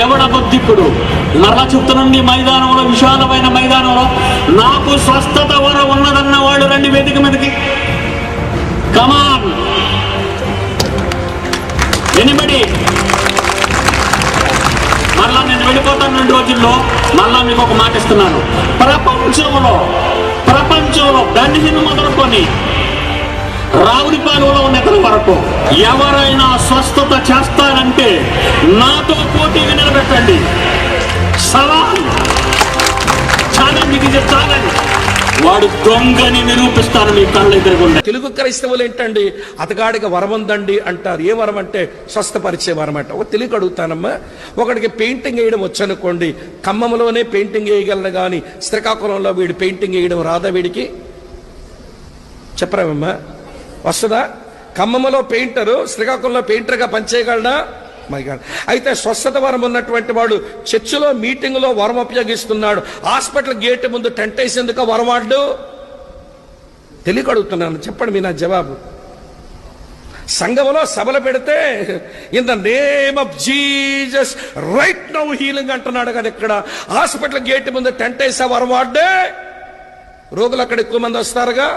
ఎవడబుద్ధికుడు మరలా చెప్తున్నాను, మైదానంలో, విశాలమైన మైదానంలో నాకు స్వస్థత వరం ఉన్నదన్నవాడు రండి వేదిక మీదకి. కమాన్ ఎనిబడి. మరలా నేను వెళ్ళిపోతాను 2 రోజుల్లో. మరలా మీకు ఒక మాట ఇస్తున్నాను. ప్రపంచంలో దండిని మొదలుకొని రావులపాలెంలో ఉన్న ఇతర వరకు ఎవరైనా స్వస్థత చేస్తారంటే నాతో పోటీగా నిలబెట్టండి. సవాల్, ఛాలెంజ్, ఇది ఛాలెంజ్. వాడు దొంగని నిరూపిస్తాను మీ కళ్ళ ఎదురుగుండా. తెలుగు క్రైస్తవులు ఏంటండి, అతగాడికి వరం ఉందండి అంటారు. ఏ వరం అంటే స్వస్థపరిచే వరం అంట. ఒక తెలుగు అడుగుతానమ్మా, ఒకడికి పెయింటింగ్ వేయడం వచ్చనుకోండి, ఖమ్మంలోనే పెయింటింగ్ వేయగలను కానీ శ్రీకాకుళంలో వీడు పెయింటింగ్ వేయడం రాదా వీడికి? చెప్పరామమ్మా, వస్తుందా? ఖమ్మంలో పెయింటరు శ్రీకాకుళంలో పెయింటర్గా పనిచేయగలడా? అయితే స్వస్థత వరం ఉన్నటువంటి వాడు చర్చిలో మీటింగ్లో వరం ఉపయోగిస్తున్నాడు, హాస్పిటల్ గేట్ ముందు టెంట్ వేసేందుకు వరం వాడు? తెలియక అడుగుతున్నాను, చెప్పండి మీ నా జవాబు. సంఘంలో సభలు పెడితే in the name of Jesus right now healing అంటున్నాడు కదా, ఇక్కడ హాస్పిటల్ గేట్ ముందు టెంట్ వేసే వరం వాడే. రోగులు అక్కడ ఎక్కువ మంది వస్తారుగా.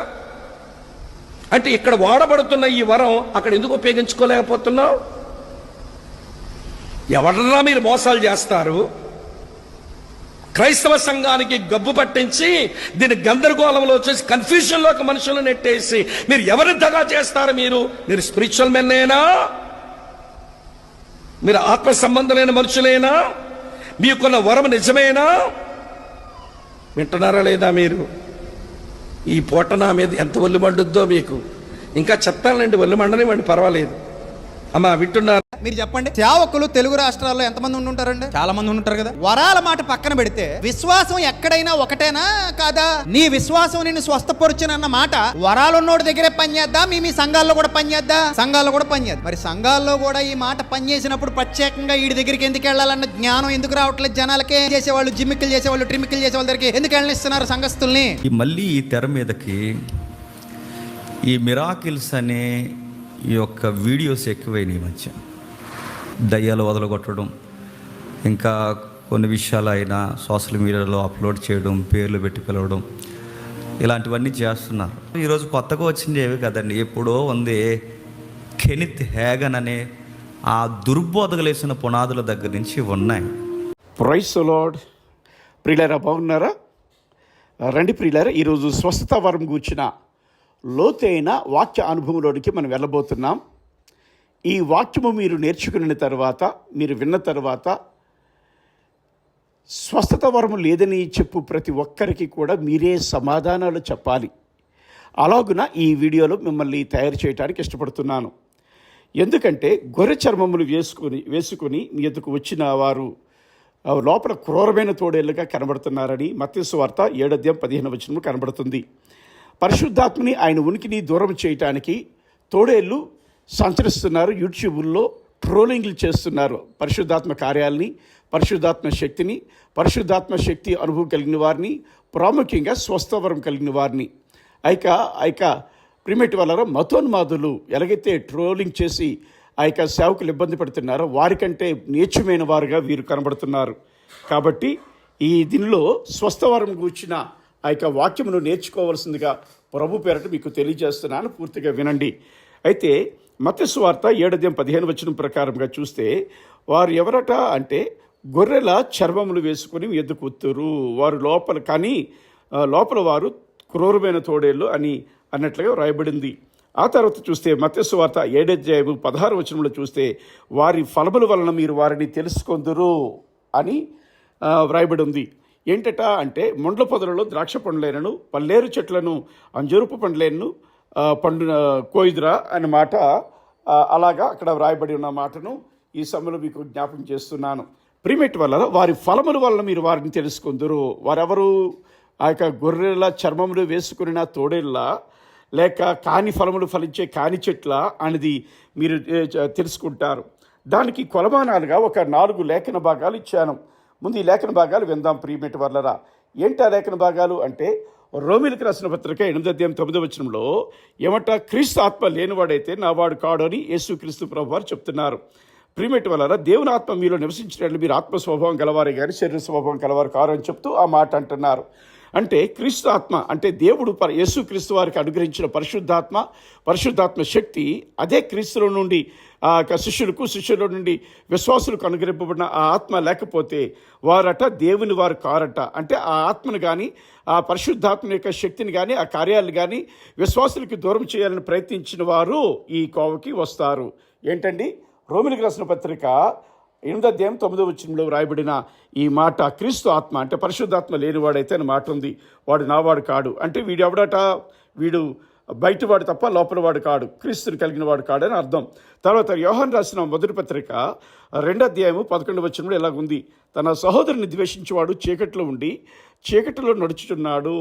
అంటే ఇక్కడ వాడబడుతున్న ఈ వరం అక్కడ ఎందుకు ఉపయోగించుకోలేకపోతున్నావు? ఎవరన్నా మీరు మోసాలు చేస్తారు, క్రైస్తవ సంఘానికి గబ్బు పట్టించి దీన్ని గందరగోళంలో వచ్చేసి కన్ఫ్యూజన్లోకి మనుషులను నెట్టేసి మీరు ఎవరిని దగా చేస్తారు? మీరు స్పిరిచువల్ మెన్నేనా? మీరు ఆత్మ సంబంధమైన మనుషులేనా? మీకున్న వరం నిజమేనా? వింటున్నారా లేదా మీరు? ఈ పూట నా మీద ఎంత ఒళ్ళు మండుద్దో మీకు. ఇంకా చెప్తానండి, ఒళ్ళు మండనివ్వండి, పర్వాలేదు. అమ్మా వింటున్నారు? మీరు చెప్పండి, సేవకులు తెలుగు రాష్ట్రాల్లో ఎంతమంది ఉంటుంటారండి? చాలా మంది ఉంటారు కదా. వరాల మాట పక్కన పెడితే విశ్వాసం ఎక్కడైనా ఒకటేనా కాదా? నీ విశ్వాసం నిన్ను స్వస్థపరుచునన్న మాట వరాలున్నోడి దగ్గరే పనిచేద్దా? మీ సంఘాల్లో కూడా పనిచేద్దా? సంఘాల్లో కూడా పనిచేద్దా? మరి సంఘాల్లో కూడా ఈ మాట పనిచేసినప్పుడు ప్రత్యేకంగా వీడి దగ్గరికి ఎందుకు వెళ్ళాలన్న జ్ఞానం ఎందుకు రావట్లేదు జనాలకే? చేసేవాళ్ళు, జిమ్మిక్కులు చేసేవాళ్ళు, ట్రిమిక్కులు చేసేవాళ్ళ దగ్గరికి ఎందుకు వెళ్ళనిస్తున్నారు సంఘస్థుల్ని? మళ్ళీ ఈ తెర మీదకి ఈ మిరాకిల్స్ అనే ఈ యొక్క వీడియోస్ ఎక్కువైనాయి ఈ మధ్య. దయ్యాలు వదలగొట్టడం, ఇంకా కొన్ని విషయాలు అయినా సోషల్ మీడియాలో అప్లోడ్ చేయడం, పేర్లు పెట్టి పిలవడం, ఇలాంటివన్నీ చేస్తున్నారు. ఈరోజు కొత్తగా వచ్చింది ఏవి కదండి, ఎప్పుడో ఉంది కెనిత్ హ్యాగన్ అనే ఆ దుర్బోధగలేసిన పునాదుల దగ్గర నుంచి ఉన్నాయి. Praise the Lord. ప్రియులారా, బాగున్నారా? రండి ప్రియులారా, ఈరోజు స్వస్థత వరం గూర్చిన లోతైన వాక్య అనుభవంలోనికి మనం వెళ్ళబోతున్నాం. ఈ వాక్యము మీరు నేర్చుకున్న తర్వాత, మీరు విన్న తర్వాత, స్వస్థత వరము లేదని చెప్పు ప్రతి ఒక్కరికి కూడా మీరే సమాధానాలు చెప్పాలి. అలాగున ఈ వీడియోలో మిమ్మల్ని తయారు చేయడానికి ఇష్టపడుతున్నాను. ఎందుకంటే గొర్రె చర్మములు వేసుకొని మీ ఎదుకు వచ్చిన వారు లోపల క్రూరమైన తోడేళ్లుగా కనబడుతున్నారని మత్తయి సువార్త 7:15 కనబడుతుంది. పరిశుద్ధాత్మని, ఆయన ఉనికిని దూరం చేయటానికి తోడేళ్ళు సంచరిస్తున్నారు, యూట్యూబుల్లో ట్రోలింగ్లు చేస్తున్నారు. పరిశుద్ధాత్మ కార్యాలని, పరిశుద్ధాత్మ శక్తి అనుభవం కలిగిన వారిని, ప్రాముఖ్యంగా స్వస్థవరం కలిగిన వారిని. ప్రిమేటి వల్ల మతోన్మాదులు ఎలాగైతే ట్రోలింగ్ చేసి సేవకులు ఇబ్బంది పడుతున్నారో వారికంటే నీచమైన వారుగా వీరు కనబడుతున్నారు. కాబట్టి ఈ దీనిలో స్వస్థవరం గూర్చిన వాక్యమును నేర్చుకోవాల్సిందిగా ప్రభు పేరట మీకు తెలియజేస్తున్నాను. పూర్తిగా వినండి. అయితే మత్తయి సువార్త 7:15 ప్రకారంగా చూస్తే, వారు ఎవరట అంటే గొర్రెల చర్మములు వేసుకొని ఎద్దుకు వత్తురు, వారు లోపల వారు క్రూరమైన తోడేళ్ళు అన్నట్లుగా రాయబడింది. ఆ తర్వాత చూస్తే మత్తయి సువార్త 7:16 చూస్తే, వారి ఫలముల వలన మీరు వారిని తెలుసుకొందురు అని వ్రాయబడి ఉంది. ఏంటట అంటే, ముండ్ల పొదలలో ద్రాక్ష పండ్లేనను, పల్లేరు చెట్లను అంజూరపు పండ్లేను కోయిదురా అనే మాట అలాగా అక్కడ వ్రాయబడి ఉన్న మాటను ఈ సమయంలో మీకు జ్ఞాపకం చేస్తున్నాను. ప్రిమేట్ వల్ల వారి ఫలముల వలన మీరు వారిని తెలుసుకుందరు. వారెవరు? గొర్రెల చర్మములు వేసుకున్న తోడేళ్ళ, లేక కాని ఫలములు ఫలించే కాని చెట్ల అనేది మీరు తెలుసుకుంటారు. దానికి కొలమానాలుగా ఒక 4 లేఖన భాగాలు ఇచ్చాను. ముందు ఈ లేఖన భాగాలు విందాం ప్రియమేటి వర్లరా. ఏంటి ఆ లేఖన భాగాలు అంటే, రోమిలకు రాసిన పత్రిక 8:9 ఏమంట, క్రీస్తు ఆత్మ లేనివాడైతే నా వాడు కాడు అని యేసుక్రీస్తు ప్రభు వారు చెప్తున్నారు. ప్రియమేటి వల్ల దేవుని ఆత్మ మీలో నివసించినట్లు మీరు ఆత్మ స్వభావం గలవారే కానీ శరీర స్వభావం గలవారు కారు అని చెప్తూ ఆ మాట అంటున్నారు. అంటే క్రీస్తు ఆత్మ అంటే దేవుడు యేసు క్రీస్తు వారికి అనుగ్రహించిన పరిశుద్ధాత్మ శక్తి అదే క్రీస్తులో నుండి శిష్యుల నుండి విశ్వాసులకు అనుగ్రహింపబడిన ఆ ఆత్మ లేకపోతే వారట దేవుని వారు కారట. అంటే ఆ ఆత్మను కానీ ఆ పరిశుద్ధాత్మ యొక్క శక్తిని కానీ ఆ కార్యాలను కానీ విశ్వాసులకి దూరం చేయాలని ప్రయత్నించిన వారు ఈ కోవకి వస్తారు. ఏంటండి? రోమిలికి రాసిన పత్రిక 8:9 వ్రాయబడిన ఈ మాట క్రీస్తు ఆత్మ అంటే పరిశుద్ధాత్మ లేనివాడైతే అని మాట ఉంది. వాడు నావాడు కాడు అంటే వీడు ఎవడట? వీడు బయటవాడు తప్ప లోపలవాడు కాడు, క్రీస్తుని కలిగిన వాడు కాడు అని అర్థం. తర్వాత యోహాను రాసిన మొదటి పత్రిక 2:11 ఇలాగుంది, తన సహోదరుని ద్వేషించేవాడు చీకట్లో ఉండి చీకటిలో నడుచుచున్నాడు,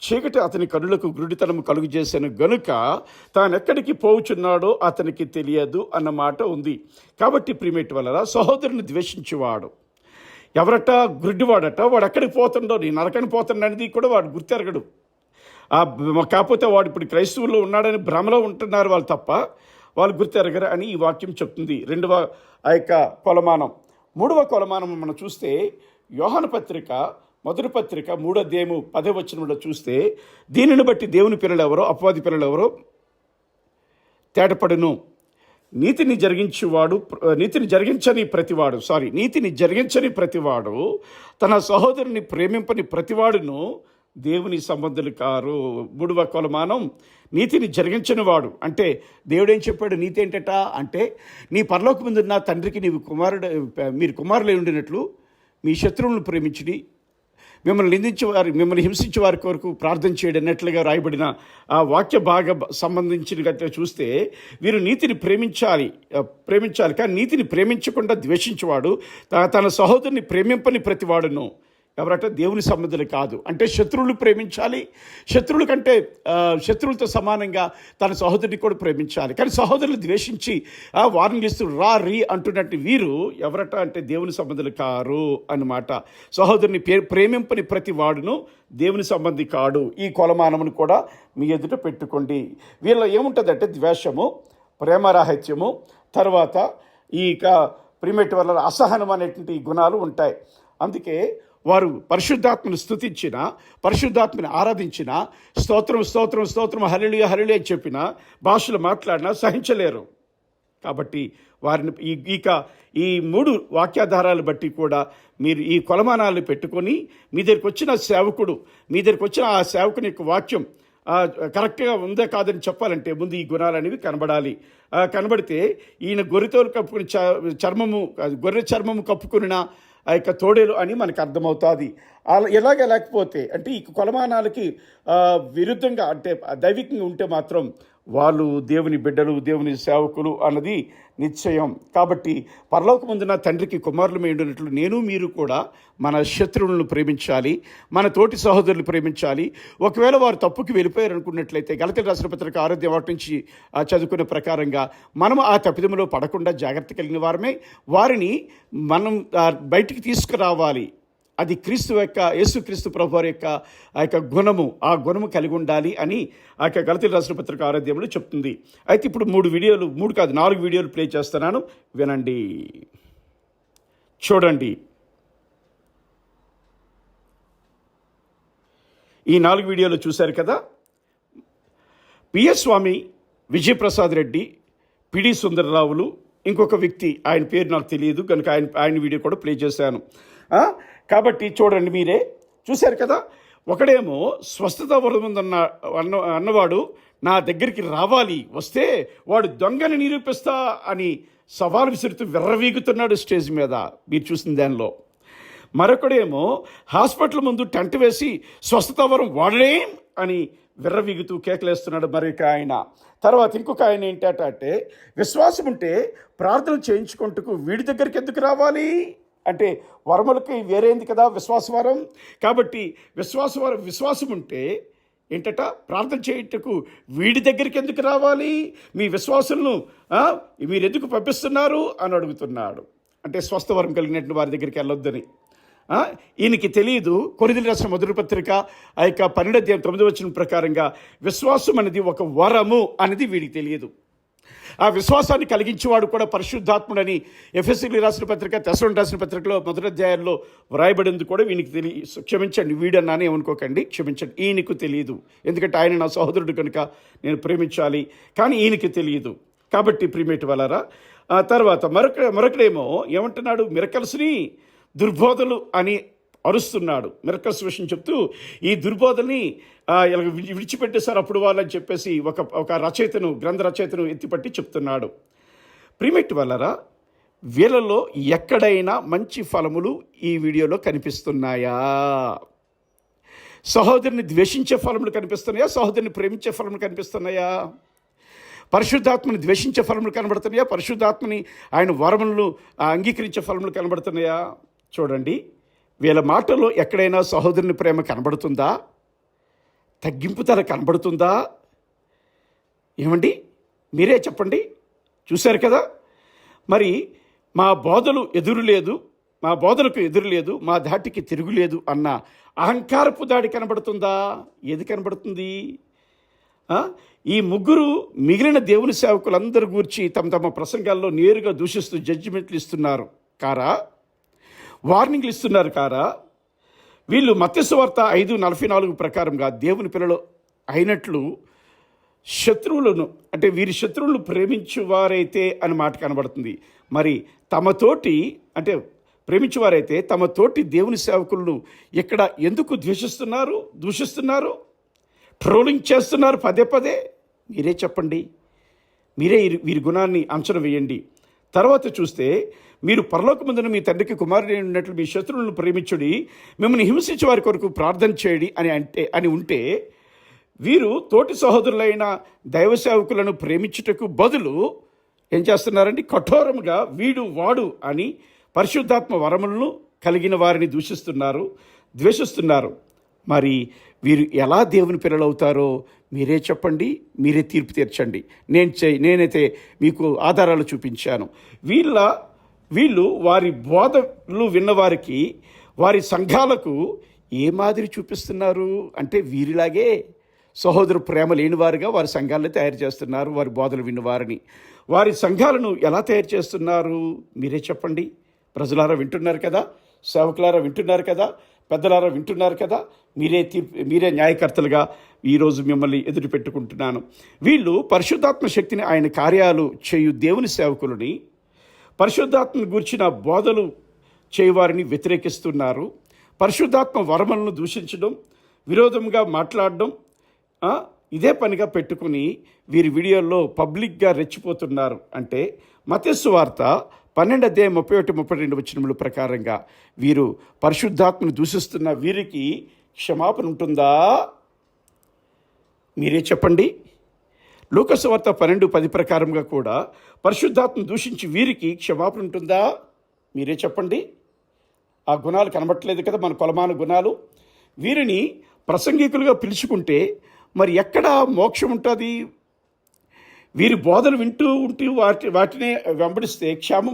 చీకటి అతని కనులకు గురుడితనము కలుగు చేశాను గనుక తానెక్కడికి పోవుచున్నాడో అతనికి తెలియదు అన్న మాట ఉంది. కాబట్టి ప్రియమేటి వల్ల సహోదరుని ద్వేషించేవాడు ఎవరట? గుడ్డివాడట. వాడు ఎక్కడికి పోతుండో, నీ నరకని పోతుండ అనేది కూడా వాడు గుర్తెరగడు. కాకపోతే వాడు ఇప్పుడు క్రైస్తవుల్లో ఉన్నాడని భ్రమలో ఉంటున్నారు వాళ్ళు తప్ప వాళ్ళు గుర్తెరగరు అని ఈ వాక్యం చెప్తుంది. రెండవ ఆ యొక్క కొలమానం. మూడవ కొలమానం మనం చూస్తే యోహాను పత్రిక మొదటి పత్రిక 3:10 చూస్తే దీనిని బట్టి దేవుని పిల్లలు ఎవరో అపవాది పిల్లలు ఎవరో తేటపడును. నీతిని జరిగించని ప్రతివాడు తన సహోదరుని ప్రేమింపని ప్రతివాడును దేవుని సంబంధులు కారు. 3వ కొలమానం నీతిని జరిగించని వాడు అంటే దేవుడు ఏం చెప్పాడు? నీతి ఏంటట అంటే నీ పరలోకమందున్న తండ్రికి మీరు కుమారులై ఉండినట్లు మీ శత్రువులను ప్రేమించుడి, మిమ్మల్ని హింసించే వారి కొరకు ప్రార్థన చేయడం అన్నట్లుగా రాయబడిన ఆ వాక్య భాగ సంబంధించినట్టు చూస్తే వీరు నీతిని ప్రేమించాలి. కానీ నీతిని ప్రేమించకుండా ద్వేషించేవాడు తన సహోదరుని ప్రేమింపని ప్రతివాడును ఎవరట? దేవుని సంబంధులు కాదు. అంటే శత్రువులు ప్రేమించాలి, శత్రువులతో సమానంగా తన సహోదరుని కూడా ప్రేమించాలి. కానీ సహోదరులు ద్వేషించి వార్నింగ్ ఇస్తూ రీ అంటున్నట్టు వీరు ఎవరట అంటే దేవుని సంబంధులు కారు అన్నమాట. సహోదరుని ప్రేమింపని ప్రతి వాడును దేవుని సంబంధి కాడు. ఈ కొలమానమును కూడా మీ ఎదుట పెట్టుకోండి. వీళ్ళ ఏముంటుందంటే ద్వేషము, ప్రేమరాహిత్యము, తర్వాత ఈ ప్రియమేటి వల్ల అసహనం అనేటువంటి గుణాలు ఉంటాయి. అందుకే వారు పరిశుద్ధాత్మను స్తుతించిన, పరిశుద్ధాత్మని ఆరాధించిన, స్తోత్రం హల్లెలూయా హల్లెలూయా అని చెప్పిన, భాషలు మాట్లాడినా సహించలేరు. కాబట్టి వారిని ఈ 3 వాక్యాధారాలు బట్టి కూడా మీరు ఈ కొలమానాలు పెట్టుకొని మీ దగ్గరికి వచ్చిన ఆ సేవకుని యొక్క వాక్యం కరెక్ట్గా ఉందా కాదని చెప్పాలంటే ముందు ఈ గుణాలు అనేవి కనబడాలి. కనబడితే ఈయన గొర్రె చర్మము కప్పుకున్న ఆ యొక్క తోడేలు అని మనకు అర్థమవుతుంది. ఎలాగ లేకపోతే అంటే ఈ కొలమానాలకి విరుద్ధంగా అంటే దైవికంగా ఉంటే మాత్రం వాళ్ళు దేవుని బిడ్డలు, దేవుని సేవకులు అన్నది నిశ్చయం. కాబట్టి పరలోకమందున తండ్రికి కుమారులమై ఉండినట్లు నేను మీరు కూడా మన శత్రువులను ప్రేమించాలి, మన తోటి సహోదరులు ప్రేమించాలి. ఒకవేళ వారు తప్పుకి వెళ్ళిపోయారు అనుకున్నట్లయితే గలతీయులకు రాసిన పత్రిక 6:1 నుంచి చదువుకునే ప్రకారంగా మనం ఆ తప్పిదములో పడకుండా జాగ్రత్త కలిగిన వారమే వారిని మనం బయటికి తీసుకురావాలి. అది యేసుక్రీస్తు ప్రభువారి యొక్క ఆ యొక్క ఆ గుణము కలిగి ఉండాలి అని ఆ యొక్క గలతీయులకు రాసిన పత్రిక 6 చెప్తుంది. అయితే ఇప్పుడు 4 వీడియోలు ప్లే చేస్తున్నాను, వినండి, చూడండి. ఈ 4 వీడియోలు చూశారు కదా. పిఎస్ స్వామి, విజయప్రసాద్ రెడ్డి, పిడి సుందరరావులు, ఇంకొక వ్యక్తి ఆయన పేరు నాకు తెలియదు కనుక ఆయన వీడియో కూడా ప్లే చేశాను. కాబట్టి చూడండి, మీరే చూశారు కదా. ఒకడేమో స్వస్థత వరముందన్న అన్నవాడు నా దగ్గరికి రావాలి, వస్తే వాడు దొంగని నిరూపిస్తా అని సవాలు విసురుతూ విర్రవీగుతున్నాడు స్టేజ్ మీద, మీరు చూసిన దానిలో. మరొకడేమో హాస్పిటల్ ముందు టెంట్ వేసి స్వస్థత వరం వాడలేం అని విర్రవీగుతూ కేకలేస్తున్నాడు మరొక ఆయన. తర్వాత ఇంకొక ఆయన ఏంటంటే విశ్వాసం ఉంటే ప్రార్థన చేయించుకుంటూ వీడి దగ్గరికి ఎందుకు రావాలి అంటే వరములకి వేరేంది కదా విశ్వాసవరం. కాబట్టి విశ్వాసం ఉంటే ఏంటట ప్రార్థన చేయటకు వీడి దగ్గరికి ఎందుకు రావాలి, మీ విశ్వాసులను మీరు ఎందుకు పంపిస్తున్నారు అని అడుగుతున్నాడు. అంటే స్వస్థవరం కలిగినట్టు వారి దగ్గరికి వెళ్ళొద్దని ఈయనకి తెలియదు. కొరింథీయులకు రాసిన మొదటి పత్రిక 12:9 ప్రకారంగా విశ్వాసం అనేది ఒక వరము అనేది వీడికి తెలియదు. ఆ విశ్వాసాన్ని కలిగించేవాడు కూడా పరిశుద్ధాత్ముడని ఎఫెసీయులకు రాసిన పత్రిక, తెస్సలోనికీయులకు రాసిన పత్రికలో 1వ అధ్యాయంలో వ్రాయబడింది కూడా వీనికి క్షమించండి, వీడన్నానే అనుకోకండి, క్షమించండి, ఈయనకు తెలియదు, ఎందుకంటే ఆయన నా సహోదరుడు కనుక నేను ప్రేమించాలి, కానీ ఈయనకి తెలియదు. కాబట్టి ప్రియమేటి వాళ్ళారా, ఆ తర్వాత మరొకడేమో ఏమంటున్నాడు, మిరకల్స్ని దుర్బోధలు అని అరుస్తున్నాడు. మిరకల్స్ విషయం చెప్తూ ఈ దుర్బోధని ఇలా విడిచిపెట్టేశారు అప్పుడు వాళ్ళని చెప్పేసి ఒక గ్రంథ రచయితను ఎత్తిపట్టి చెప్తున్నాడు. ప్రియమేటి వాళ్ళారా, వీళ్ళలో ఎక్కడైనా మంచి ఫలములు ఈ వీడియోలో కనిపిస్తున్నాయా? సహోదరుని ద్వేషించే ఫలములు కనిపిస్తున్నాయా? సహోదరుని ప్రేమించే ఫలములు కనిపిస్తున్నాయా? పరిశుద్ధాత్మని ద్వేషించే ఫలములు కనబడుతున్నాయా? పరిశుద్ధాత్మని ఆయన వరములను అంగీకరించే ఫలములు కనబడుతున్నాయా? చూడండి, వీళ్ళ మాటల్లో ఎక్కడైనా సహోదరుని ప్రేమ కనబడుతుందా? తగ్గింపుతల కనబడుతుందా? ఏమండి, మీరే చెప్పండి. చూశారు కదా, మరి మా బోధలకు ఎదురు లేదు, మా ధాటికి తిరుగులేదు అన్న అహంకారపు దాడి కనబడుతుందా? ఏది కనబడుతుంది? ఈ ముగ్గురు మిగిలిన దేవుని సేవకులందరూ గూర్చి తమ ప్రసంగాల్లో నేరుగా దూషిస్తూ జడ్జిమెంట్లు ఇస్తున్నారు కారా? వార్నింగ్లు ఇస్తున్నారు కారా? వీళ్ళు మత్తయి సువార్త 5:44 ప్రకారంగా దేవుని పిల్లలు అయినట్లు శత్రువులను, అంటే వీరి శత్రువులను ప్రేమించువారైతే అని మాట కనబడుతుంది. మరి తమతోటి, అంటే ప్రేమించువారైతే తమతోటి దేవుని సేవకులను ఇక్కడ ఎందుకు దూషిస్తున్నారు, ట్రోలింగ్ చేస్తున్నారు పదే పదే? మీరే చెప్పండి, మీరే వీరి గుణాన్ని అంచనా వేయండి. తర్వాత చూస్తే, మీరు పరలోకమందున మీ తండ్రికి కుమారుడు ఉన్నట్లు మీ శత్రువులను ప్రేమించుడి, మిమ్మల్ని హింసించే వారి కొరకు ప్రార్థన చేయడి అని ఉంటే, వీరు తోటి సహోదరులైన దైవ సేవకులను ప్రేమించుటకు బదులు ఏం చేస్తున్నారండి? కఠోరముగా వీడు వాడు అని పరిశుద్ధాత్మ వరములను కలిగిన వారిని ద్వేషిస్తున్నారు. మరి వీరు ఎలా దేవుని పిల్లలు అవుతారో మీరే చెప్పండి, మీరే తీర్పు తీర్చండి. నేనైతే మీకు ఆధారాలు చూపించాను. వీళ్ళు వారి బోధలు విన్నవారికి, వారి సంఘాలకు ఏ మాదిరి చూపిస్తున్నారు అంటే, వీరిలాగే సహోదరు ప్రేమ లేనివారుగా వారి సంఘాలను తయారు చేస్తున్నారు. వారి బోధలు విన్నవారిని, వారి సంఘాలను ఎలా తయారు చేస్తున్నారు మీరే చెప్పండి. ప్రజలారా వింటున్నారు కదా, సేవకులారా వింటున్నారు కదా, పెద్దలారా వింటున్నారు కదా, మీరే న్యాయకర్తలుగా ఈరోజు మిమ్మల్ని ఎదురు పెట్టుకుంటున్నాను. వీళ్ళు పరిశుద్ధాత్మ శక్తిని, ఆయన కార్యాలు చేయు దేవుని సేవకులని, పరిశుద్ధాత్మను గూర్చిన బోధలు చేయవారిని వ్యతిరేకిస్తున్నారు. పరిశుద్ధాత్మ వరములను దూషించడం, విరోధంగా మాట్లాడడం ఇదే పనిగా పెట్టుకుని వీరి వీడియోల్లో పబ్లిక్గా రెచ్చిపోతున్నారు. అంటే మత్తయి సువార్త 12:31-32 ప్రకారంగా వీరు పరిశుద్ధాత్మను దూషిస్తున్న వీరికి క్షమాపణ ఉంటుందా? మీరే చెప్పండి. లూకా సువార్త 12:10 ప్రకారంగా కూడా పరిశుద్ధాత్మను దూషించి వీరికి క్షమాపణ ఉంటుందా? మీరే చెప్పండి. ఆ గుణాలు కనబట్టలేదు కదా, మన కొలమాన గుణాలు. వీరిని ప్రసంగికులుగా పిలుచుకుంటే మరి ఎక్కడ మోక్షం ఉంటుంది? వీరి బోధలు వింటూ వాటినే వెంబడిస్తే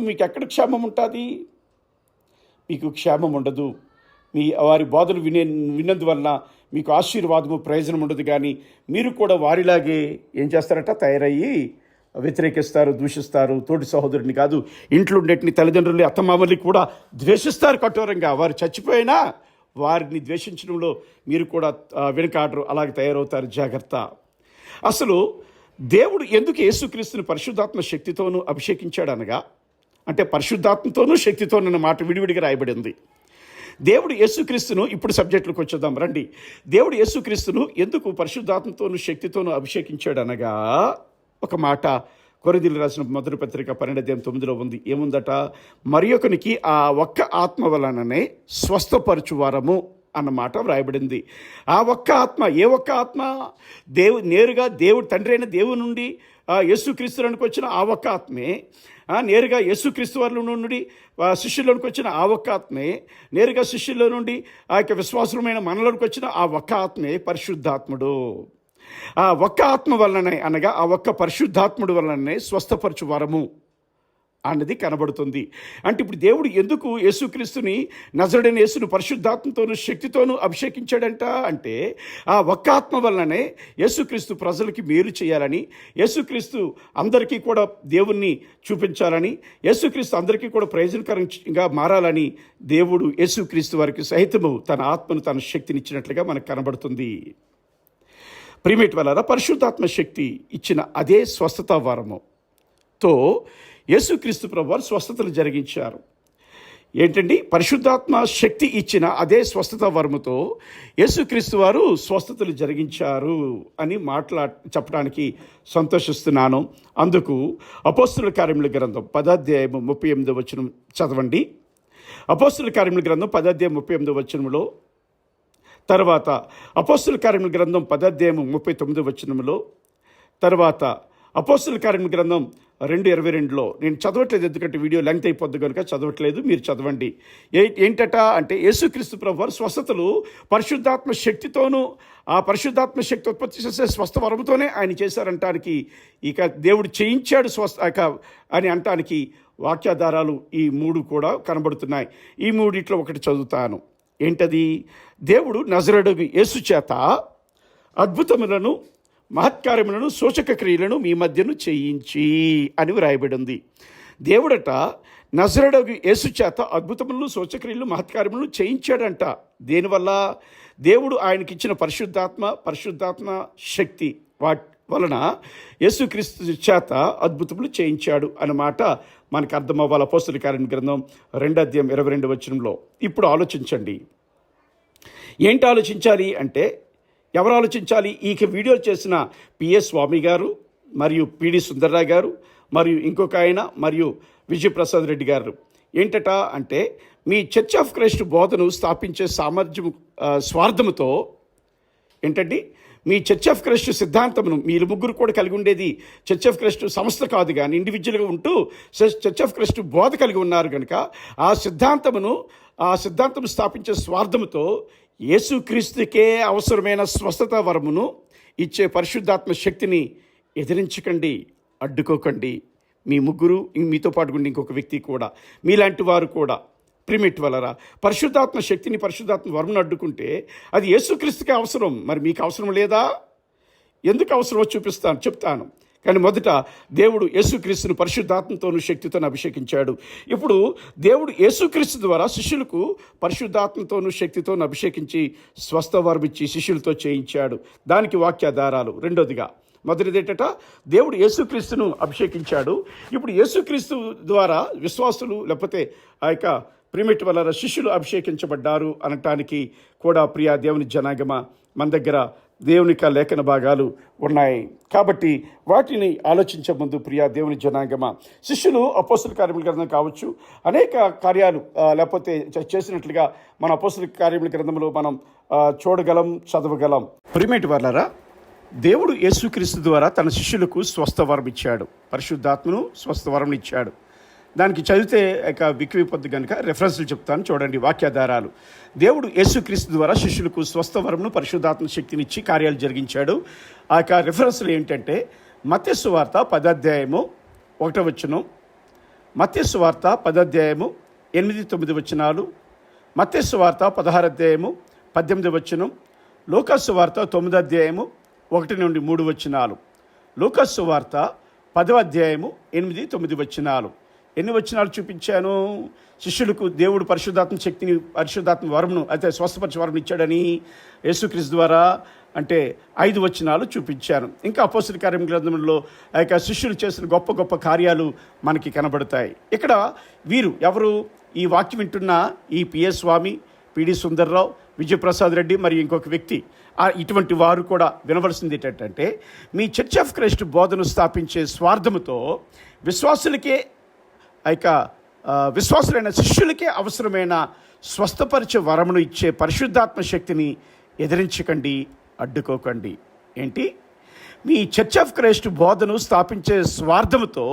మీకు ఎక్కడ క్షేమం ఉంటుంది? మీకు క్షేమం ఉండదు. వారి బోధలు విన్నందువల్ల మీకు ఆశీర్వాదము, ప్రయోజనం ఉండదు. కానీ మీరు కూడా వారిలాగే ఏం చేస్తారట? తయారయ్యి వ్యతిరేకిస్తారు, దూషిస్తారు. తోటి సహోదరుడిని కాదు, ఇంట్లో ఉండేటిని తల్లిదండ్రులు, అత్తమామల్ని కూడా ద్వేషిస్తారు కఠోరంగా. వారు చచ్చిపోయినా వారిని ద్వేషించడంలో మీరు కూడా వెనుకాడరు, అలాగే తయారవుతారు. జాగ్రత్త. అసలు దేవుడు ఎందుకు యేసుక్రీస్తుని పరిశుద్ధాత్మ శక్తితోనూ అభిషేకించాడు అనగా, అంటే పరిశుద్ధాత్మతోనూ శక్తితోనన్న మాట విడివిడిగా రాయబడింది. దేవుడు యేసుక్రీస్తును, ఇప్పుడు సబ్జెక్టులకు వచ్చేద్దాం రండి. దేవుడు యేసుక్రీస్తును ఎందుకు పరిశుద్ధాత్మతోనూ శక్తితోనూ అభిషేకించాడు అనగా, ఒక మాట కొరింథీయులకు రాసిన 1వ పత్రిక 12:9 ఉంది. ఏముందట? మరి ఒకనికి ఆ ఒక్క ఆత్మ వలననే స్వస్థపరచువారము అన్నమాట వ్రాయబడింది. ఆ ఒక్క ఆత్మ, ఏ ఒక్క ఆత్మ? నేరుగా దేవుడు, తండ్రి అయిన దేవుని నుండి యేసుక్రీస్తులోనికి వచ్చిన ఆ ఒక్క ఆత్మే, నేరుగా యేసుక్రీస్తు వారిలో నుండి శిష్యుల్లోనికి వచ్చిన ఆ ఒక్క ఆత్మే, నేరుగా శిష్యుల్లో నుండి ఆ యొక్క విశ్వాసులమైన మనలోనికి వచ్చిన ఆ ఒక్క ఆత్మే పరిశుద్ధాత్ముడు. ఆ ఒక్క ఆత్మ వలననే, అనగా ఆ ఒక్క పరిశుద్ధాత్ముడు వలననే స్వస్థపరచు వరము అన్నది కనబడుతుంది. అంటే ఇప్పుడు దేవుడు ఎందుకు యేసుక్రీస్తుని నజరుడైన యేసును పరిశుద్ధాత్మతోనూ శక్తితోనూ అభిషేకించాడంట అంటే ఆ ఒక్క ఆత్మ వల్లనే యేసుక్రీస్తు ప్రజలకి మేలు చేయాలని, యేసుక్రీస్తు అందరికీ కూడా దేవుణ్ణి చూపించాలని, యేసుక్రీస్తు అందరికీ కూడా ప్రయోజనకరంగా మారాలని దేవుడు యేసుక్రీస్తు వారికి సహితము తన ఆత్మను, తన శక్తినిచ్చినట్లుగా మనకు కనబడుతుంది. ప్రియమైన వాళ్ళారా, పరిశుద్ధాత్మ శక్తి ఇచ్చిన అదే స్వస్థత వరముతో యేసుక్రీస్తు ప్రభువారు స్వస్థతలు జరిగించారు. ఏంటండి? పరిశుద్ధాత్మ శక్తి ఇచ్చిన అదే స్వస్థత వరముతో యేసుక్రీస్తు వారు స్వస్థతలు జరిగించారు అని చెప్పడానికి సంతోషిస్తున్నాను. అందుకు అపోస్తుల కార్యముల గ్రంథం 10వ అధ్యాయం 38వ వచనం చదవండి. అపోస్తుల కార్యముల గ్రంథం 10వ అధ్యాయం 38వ వచనంలో, తర్వాత అపోస్తుల కార్యముల గ్రంథం 10వ అధ్యాయం 39వ వచనంలో, తర్వాత అపోస్తుల కార్యముల గ్రంథం 2:22లో, నేను చదవట్లేదు ఎందుకంటే వీడియో లెంగ్త్ అయిపోద్ది కనుక చదవట్లేదు, మీరు చదవండి. ఏంటట అంటే యేసుక్రీస్తు ప్రభువారు స్వస్థతలు పరిశుద్ధాత్మ శక్తితోనూ, ఆ పరిశుద్ధాత్మ శక్తి ఉత్పత్తి చేసే స్వస్థ వరముతోనే ఆయన చేశారంటానికి, ఇక దేవుడు చేయించాడు అని అంటానికి వాక్యాధారాలు ఈ 3 కూడా కనబడుతున్నాయి. ఈ 3 ఒకటి చదువుతాను. ఏంటది? దేవుడు నజరేయుడగు యేసు చేత అద్భుతములను, మహత్కార్యములను, సూచక క్రియలను మీ మధ్యను చేయించి అని వ్రాయబడి ఉంది. దేవుడట నజరేయుడగు యేసు చేత అద్భుతములను, సూచక్రియలు, మహత్కార్యములను చేయించాడంట. దేనివల్ల? దేవుడు ఆయనకి ఇచ్చిన పరిశుద్ధాత్మ శక్తి వలన యేసుక్రీస్తు చేత అద్భుతములు చేయించాడు అన్నమాట మనకు అర్థమవ్వాలి. అపోస్తుల కార్యముల గ్రంథం 2వ అధ్యాయం 22వ వచనంలో. ఇప్పుడు ఆలోచించండి. ఏంటి ఆలోచించాలి అంటే, ఎవరు ఆలోచించాలి? ఈ వీడియోలు చేసిన పిఎస్ స్వామి గారు మరియు పిడి సుందర్రావు గారు మరియు ఇంకొక ఆయన మరియు విజయప్రసాద్ రెడ్డి గారు. ఏంటట అంటే, మీ చర్చ్ ఆఫ్ క్రైస్ట్ బోధను స్థాపించే స్వార్థముతో ఏంటండి, మీ చర్చ్ ఆఫ్ క్రైస్ట్ సిద్ధాంతమును మీరు ముగ్గురు కూడా కలిగి ఉండేది చర్చ్ ఆఫ్ క్రైస్ట్ సంస్థ కాదు కానీ ఇండివిజువల్గా ఉంటూ చర్చ్ ఆఫ్ క్రైస్ట్ బోధ కలిగి ఉన్నారు కనుక ఆ సిద్ధాంతం స్థాపించే స్వార్థముతో యేసుక్రీస్తుకే అవసరమైన స్వస్థత వరమును ఇచ్చే పరిశుద్ధాత్మ శక్తిని ఎదిరించకండి, అడ్డుకోకండి. మీ ముగ్గురు, మీతో పాటు ఉండి ఇంకొక వ్యక్తి కూడా, మీలాంటి వారు కూడా ప్రిమిట్ వలరా పరిశుద్ధాత్మ శక్తిని, పరిశుద్ధాత్మ వరమును అడ్డుకుంటే అది యేసుక్రీస్తుకే అవసరం. మరి మీకు అవసరం లేదా? ఎందుకు అవసరమో చెప్తాను. కానీ మొదట దేవుడు యేసుక్రీస్తును పరిశుద్ధాత్మతోనూ శక్తితోనూ అభిషేకించాడు. ఇప్పుడు దేవుడు యేసుక్రీస్తు ద్వారా శిష్యులకు పరిశుద్ధాత్మతోనూ శక్తితోనూ అభిషేకించి స్వస్థ వరం ఇచ్చి శిష్యులతో చేయించాడు. దానికి వాక్యాధారాలు. రెండోదిగా, మొదటిదేటట దేవుడు యేసుక్రీస్తును అభిషేకించాడు. ఇప్పుడు యేసుక్రీస్తు ద్వారా విశ్వాసులు లేకపోతే ఆ యొక్క ప్రిమిట్ వల్ల శిష్యులు అభిషేకించబడ్డారు అనటానికి కూడా ప్రియా దేవుని జనాగమ మన దగ్గర దేవునిక లేఖన భాగాలు ఉన్నాయి. కాబట్టి వాటిని ఆలోచించే ముందు ప్రియా దేవుని జనాంగమ, శిష్యులు అపోస్తుల కార్యముల గ్రంథం కావచ్చు, అనేక కార్యాలు లేకపోతే చేసినట్లుగా మన అపోస్తుల కార్యముల గ్రంథంలో మనం చూడగలం, చదవగలం. ప్రియమైన వారలారా, దేవుడు యేసుక్రీస్తు ద్వారా తన శిష్యులకు స్వస్థ వరం ఇచ్చాడు, పరిశుద్ధాత్మను స్వస్థ వరం ఇచ్చాడు. దానికి చదివితే ఇక విక్కిపోద్ది కనుక రెఫరెన్స్లు చెప్తాను, చూడండి వాక్యాధారాలు. దేవుడు యేసుక్రీస్తు ద్వారా శిష్యులకు స్వస్థ వరమును, పరిశుద్ధాత్మ శక్తిని ఇచ్చి కార్యాలు జరిగించాడు. ఆ యొక్క రెఫరెన్స్లు ఏంటంటే మత్తయి సువార్త 10వ అధ్యాయము 1వ వచనం, మత్తయి సువార్త 10వ అధ్యాయము 8-9 వచనాలు, మత్తయి సువార్త 16వ అధ్యాయము 18వ వచనం, లూకా సువార్త 9వ అధ్యాయము 1-3 వచనాలు, లూకా సువార్త 10వ అధ్యాయము 8-9 వచనాలు. ఎన్ని వచనాలు చూపించాను? శిష్యులకు దేవుడు పరిశుద్ధాత్మ శక్తిని, పరిశుద్ధాత్మ వరమును అయితే స్వస్థపరిచే వరం ఇచ్చాడని యేసుక్రీస్తు ద్వారా అంటే 5 వచనాలు చూపించాను. ఇంకా అపోస్తుల కార్యముల గ్రంథంలో ఆ యొక్క శిష్యులు చేసిన గొప్ప గొప్ప కార్యాలు మనకి కనబడతాయి. ఇక్కడ వీరు ఎవరు? ఈ వాక్యం వింటున్న ఈ పిఎస్ స్వామి, పిడి సుందర్రావు, విజయప్రసాద్ రెడ్డి మరియు ఇంకొక వ్యక్తి, ఇటువంటి వారు కూడా వినవలసింది ఏంటంటే, మీ చర్చ్ ఆఫ్ క్రైస్ట్ బోధను స్థాపించే స్వార్థముతో విశ్వాసులైన శిష్యులకే అవసరమైన స్వస్థపరిచే వరమును ఇచ్చే పరిశుద్ధాత్మ శక్తిని ఎదిరించకండి, అడ్డుకోకండి. ఏంటి? మీ చర్చ్ ఆఫ్ క్రైస్ట్ బోధను స్థాపించే స్వార్థముతో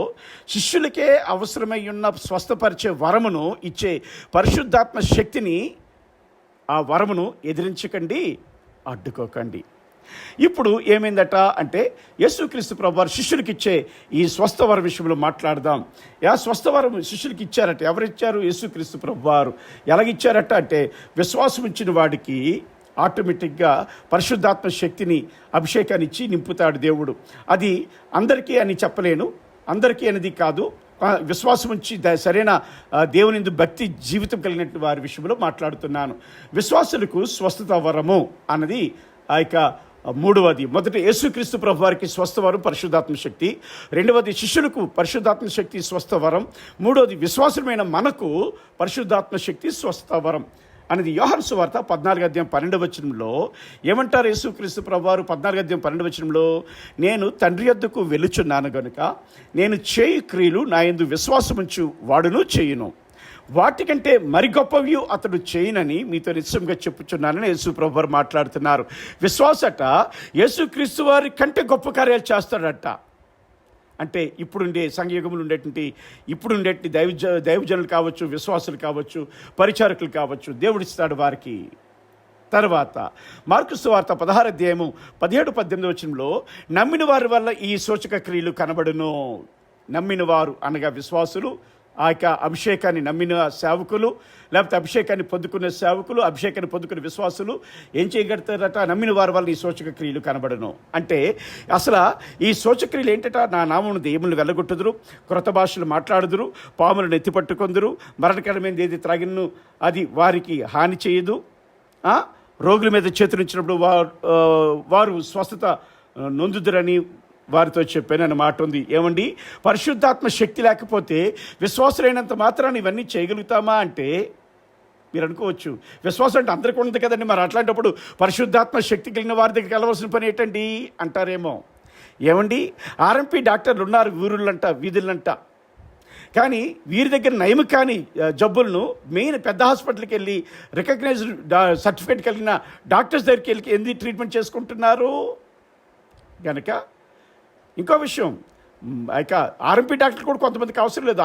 శిష్యులకే అవసరమై ఉన్న స్వస్థపరిచే వరమును ఇచ్చే పరిశుద్ధాత్మ శక్తిని, ఆ వరమును ఎదిరించకండి, అడ్డుకోకండి. ఇప్పుడు ఏమైందట అంటే యేసుక్రీస్తు ప్రభువారు శిష్యులకి ఇచ్చే ఈ స్వస్థవరం విషయంలో మాట్లాడదాం. స్వస్థవరం శిష్యులకి ఇచ్చారట. ఎవరిచ్చారు? యేసుక్రీస్తు ప్రభువారు. ఎలాగిచ్చారట అంటే విశ్వాసం ఇచ్చిన వాడికి ఆటోమేటిక్గా పరిశుద్ధాత్మ శక్తిని, అభిషేకాన్ని ఇచ్చి నింపుతాడు దేవుడు. అది అందరికీ అని చెప్పలేను, అందరికీ అనేది కాదు. విశ్వాసం ఉంచి సరైన దేవుని భక్తి జీవితం కలిగినట్టు వారి విషయంలో మాట్లాడుతున్నాను. విశ్వాసులకు స్వస్థత వరము అన్నది ఆ యొక్క మూడవది. మొదటి యేసుక్రీస్తు ప్రభు వారికి స్వస్థవరం పరిశుద్ధాత్మ శక్తి, రెండవది శిష్యులకు పరిశుద్ధాత్మ శక్తి స్వస్థవరం, మూడవది విశ్వాసమైన మనకు పరిశుద్ధాత్మ శక్తి స్వస్థవరం అనేది యోహాను సువార్త 14:12 ఏమంటారు యేసుక్రీస్తు ప్రభువారు? 14:12 నేను తండ్రి యొద్దకు వెలుచున్నాను గనుక నేను చేయు క్రియలు నా యందు విశ్వాసముంచు వాడును చేయును, వాటికంటే మరి గొప్పవి అతడు చేయనని మీతో నిశ్చయంగా చెప్పుచున్నానని యేసు ప్రభువారు మాట్లాడుతున్నారు. విశ్వాసట యేసుక్రీస్తు వారి కంటే గొప్ప కార్యాలు చేస్తాడట. అంటే ఇప్పుడుండే సంఘయుగములు ఇప్పుడుండేటి దైవజనులు కావచ్చు, విశ్వాసులు కావచ్చు, పరిచారకులు కావచ్చు, దేవుడిస్తాడు వారికి. తర్వాత మార్కు సువార్త 16:17-18 నమ్మిన వారి వల్ల ఈ సూచక క్రియలు కనబడును. నమ్మిన వారు అనగా విశ్వాసులు, ఆ యొక్క అభిషేకాన్ని నమ్మిన సేవకులు, లేకపోతే అభిషేకాన్ని పొందుకునే సేవకులు, అభిషేకాన్ని పొందుకునే విశ్వాసులు ఏం చేయగలుగుతారట? నమ్మిన వారి వల్ల ఈ సూచక క్రియలు కనబడను. అంటే అసలు ఈ సూచక క్రియలు ఏంటట? నా నామమును దెయ్యములను వెళ్ళగొట్టుదురు, క్రొత్త భాషలు మాట్లాడుదురు, పాములను ఎత్తిపట్టుకొందురు, మరణకరమైనది ఏది త్రాగిను అది వారికి హాని చేయదు, రోగుల మీద చేతులుంచినప్పుడు వారు స్వస్థత నొందుదురని వారితో చెప్పానన్న మాట ఉంది. ఏమండి, పరిశుద్ధాత్మ శక్తి లేకపోతే విశ్వాసులైనంత మాత్రాన్ని ఇవన్నీ చేయగలుగుతామా అంటే మీరు అనుకోవచ్చు, విశ్వాసం అంటే అందరికీ ఉంది కదండి, మరి అట్లాంటప్పుడు పరిశుద్ధాత్మ శక్తి కలిగిన వారి దగ్గరికి వెళ్ళవలసిన పని ఏంటండి అంటారేమో. ఏమండి, ఆర్ఎంపీ డాక్టర్లు ఉన్నారు ఊరులంట, వీధులంట, కానీ వీరి దగ్గర నయం కాని జబ్బులను మెయిన్ పెద్ద హాస్పిటల్కి వెళ్ళి రికగ్నైజ్డ్ సర్టిఫికేట్ కలిగిన డాక్టర్స్ దగ్గరికి వెళ్ళి ఎందుకు ట్రీట్మెంట్ చేసుకుంటున్నారు కనుక. ఇంకో విషయం, ఇక ఆర్ఎంపీ డాక్టర్లు కూడా కొంతమందికి అవసరం లేదు.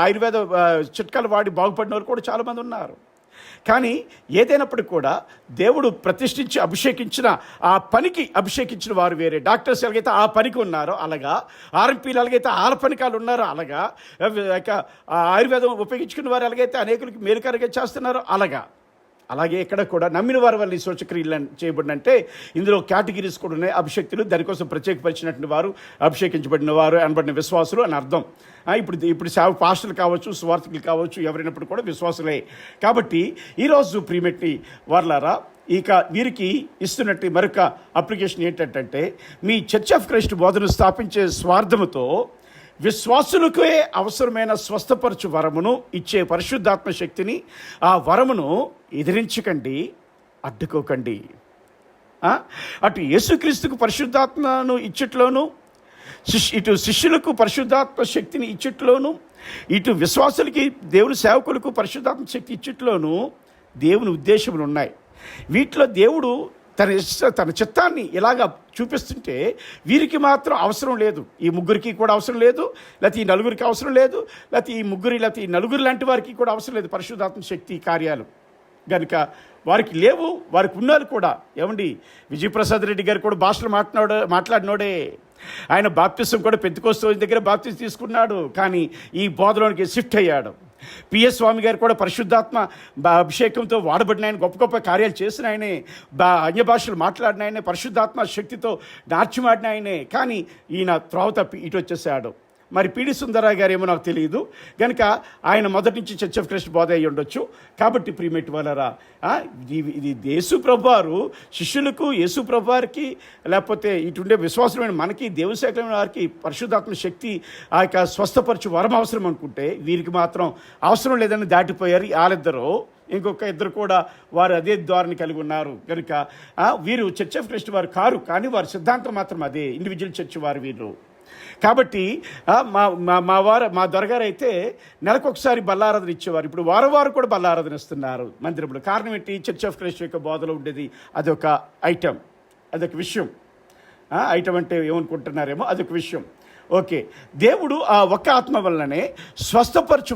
ఆయుర్వేద చిట్కాలు వాడి బాగుపడిన వాళ్ళు కూడా చాలామంది ఉన్నారు. కానీ ఏదైనప్పటికీ కూడా దేవుడు ప్రతిష్ఠించి అభిషేకించిన ఆ పనికి అభిషేకించిన వారు వేరే. డాక్టర్స్ ఎలాగైతే ఆ పనికి ఉన్నారో అలాగా, ఆర్ఎంపీలు ఎలాగైతే ఆ పనికాలు ఉన్నారో అలాగా, ఇక ఆయుర్వేదం ఉపయోగించుకున్న వారు ఎలాగైతే అనేకులకి మేలుకరంగా చేస్తున్నారో అలాగే ఇక్కడ కూడా నమ్మిన వారి వల్ల ఈ సూచక్రియలు చేయబడినంటే ఇందులో కేటగిరీస్ కూడా ఉన్నాయి. అభిషక్తులు, దానికోసం ప్రత్యేకపరిచినటువంటి వారు, అభిషేకించబడిన వారు అనబడిన విశ్వాసులు అని అర్థం. ఇప్పుడు పాస్టర్లు కావచ్చు, సువార్థకులు కావచ్చు, ఎవరైనప్పుడు కూడా విశ్వాసులే. కాబట్టి ఈరోజు ప్రియమెట్టి వార్లారా, ఇక వీరికి ఇస్తున్నట్టు మరొక అప్లికేషన్ ఏంటంటే, మీ చర్చ్ ఆఫ్ క్రైస్ట్ బోధను స్థాపించే స్వార్థముతో విశ్వాసులకే అవసరమైన స్వస్థపరచు వరమును ఇచ్చే పరిశుద్ధాత్మ శక్తిని, ఆ వరమును ఎదిరించకండి, అడ్డుకోకండి. అటు యేసుక్రీస్తుకు పరిశుద్ధాత్మను ఇచ్చట్లోను, ఇటు శిష్యులకు పరిశుద్ధాత్మ శక్తిని ఇచ్చట్లోను, ఇటు విశ్వాసులకి దేవుని సేవకులకు పరిశుద్ధాత్మ శక్తి ఇచ్చట్లోను దేవుని ఉద్దేశములు ఉన్నాయి. వీటిలో దేవుడు తన చిత్తాన్ని ఇలాగా చూపిస్తుంటే వీరికి మాత్రం అవసరం లేదు, ఈ ముగ్గురికి కూడా అవసరం లేదు, లేకపోతే ఈ నలుగురికి అవసరం లేదు, లేకపోతే ఈ ముగ్గురి లేకపోతే ఈ నలుగురు లాంటి వారికి కూడా అవసరం లేదు పరిశుద్ధాత్మ శక్తి కార్యాలు కనుక వారికి లేవు. వారికి ఉన్నారు కూడా. ఏమండి, విజయప్రసాద్ రెడ్డి గారు కూడా భాషలు మాట్లాడినోడే. ఆయన బాప్తిసం కూడా పెంతెకోస్తు దగ్గర బాప్తిసం తీసుకున్నాడు, కానీ ఈ బోధలోనికి షిఫ్ట్ అయ్యాడు. పిఎస్ స్వామి గారు కూడా పరిశుద్ధాత్మ అభిషేకంతో వాడబడిన ఆయన, గొప్ప గొప్ప కార్యాలు చేసిన ఆయనే, అన్య భాషలు మాట్లాడిన ఆయనే, పరిశుద్ధాత్మ శక్తితో నాట్యమాడిన ఆయనే. కానీ ఈయన త్రోవ తప్పి ఇటు వచ్చేసాడు. మరి పిడి సుందరరావు గారు ఏమో నాకు తెలియదు కనుక ఆయన మొదటి నుంచి చర్చ్ ఆఫ్ క్రైస్ట్ బోధ అయ్యి ఉండొచ్చు. కాబట్టి ప్రియమెట్టి వాళ్ళరా, ఇది యేసు ప్రభువారు శిష్యులకు, యేసు ప్రభువారికి, లేకపోతే ఇటుండే విశ్వాసమైన మనకి, దేవుని వారికి పరిశుద్ధాత్మ శక్తి, ఆ యొక్క స్వస్థపరచు వరం అవసరం అనుకుంటే వీరికి మాత్రం అవసరం లేదని దాటిపోయారు వాళ్ళిద్దరూ. ఇంకొక ఇద్దరు కూడా వారు అదే ద్వారాన్ని కలిగి ఉన్నారు కనుక వీరు చర్చ్ ఆఫ్ క్రైస్ట్ వారు కారు, కానీ వారి సిద్ధాంతం మాత్రం అదే, ఇండివిజువల్ చర్చ్ వారు వీరు. కాబట్టి మా దొరగారు అయితే నెలకొకసారి బల్లారాధన ఇచ్చేవారు. ఇప్పుడు వారం కూడా బల్లారాధన ఇస్తున్నారు మందిరంలో. కారణం ఏంటి? చర్చ్ ఆఫ్ క్రైస్ట్ యొక్క బోధలో ఉండేది అదొక ఐటమ్, అదొక విషయం. ఐటమ్ అంటే ఏమనుకుంటున్నారేమో, అదొక విషయం. ఓకే, దేవుడు ఆ ఒక్క ఆత్మ వల్లనే స్వస్థపరచు